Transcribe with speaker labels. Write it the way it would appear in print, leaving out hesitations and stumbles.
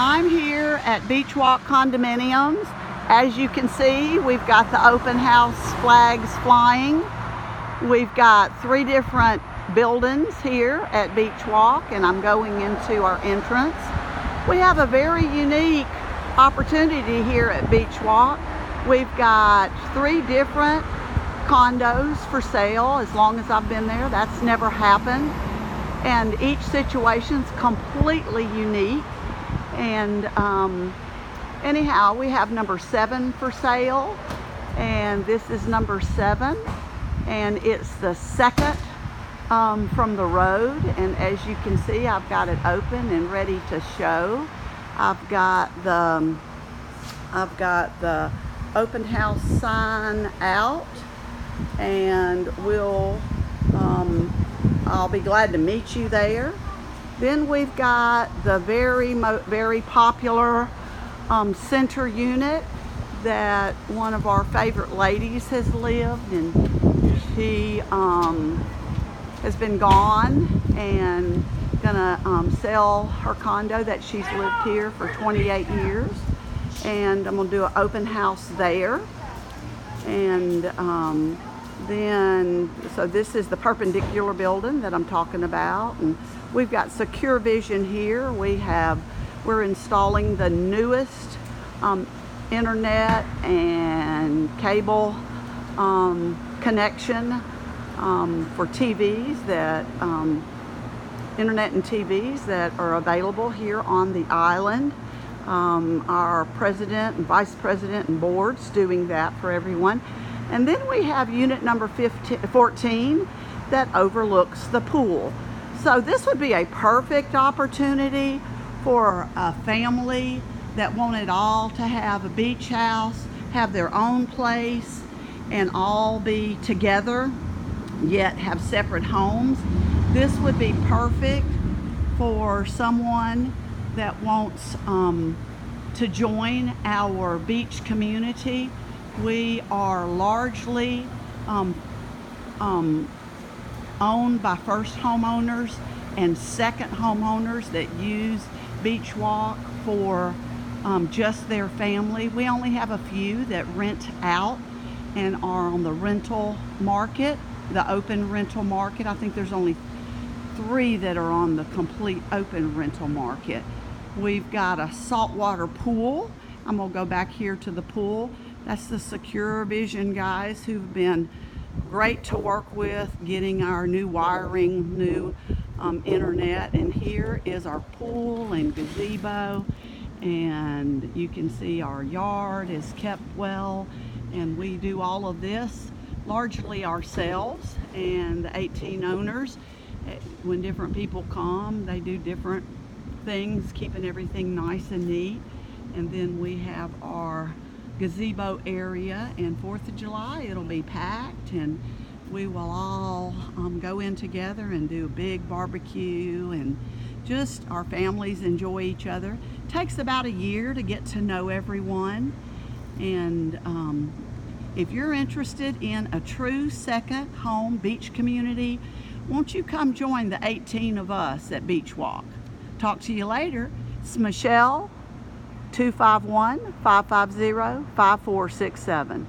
Speaker 1: I'm here at Beachwalk condominiums. As you can see, we've got the open house flags flying. We've got 3 different buildings here at Beachwalk, and I'm going into our entrance. We have a very unique opportunity here at Beachwalk. We've got 3 different condos for sale. As long as I've been there, that's never happened. And each situation's completely unique. And anyhow, we have number 7 for sale, and this is number 7, and it's the second from the road. And as you can see, I've got it open and ready to show. I've got the open house sign out, and I'll be glad to meet you there. Then we've got the very popular center unit that one of our favorite ladies has lived, and she has been gone and gonna sell her condo that she's lived here for 28 years. And I'm gonna do an open house there. And so this is the perpendicular building that I'm talking about, and we've got secure vision here. We're installing the newest internet and cable connection for TVs internet and TVs that are available here on the island. Our president and vice president and board's doing that for everyone. And then we have unit number 14 that overlooks the pool. So this would be a perfect opportunity for a family that wanted all to have a beach house, have their own place, and all be together, yet have separate homes. This would be perfect for someone that wants to join our beach community. We are largely owned by first homeowners and second homeowners that use Beachwalk for just their family. We only have a few that rent out and are on the rental market, the open rental market. I think there's only 3 that are on the complete open rental market. We've got a saltwater pool. I'm gonna go back here to the pool. That's the Secure Vision guys who've been great to work with, getting our new wiring, new internet. And here is our pool and gazebo, and you can see our yard is kept well, and we do all of this largely ourselves. And the 18 owners, when different people come, they do different things, keeping everything nice and neat. And then we have our gazebo area, and 4th of July it'll be packed, and we will all go in together and do a big barbecue, and just our families enjoy each other. It takes about a year to get to know everyone. And if you're interested in a true second home beach community, won't you come join the 18 of us at Beachwalk? Talk to you later. It's Michelle, 251-550-5467.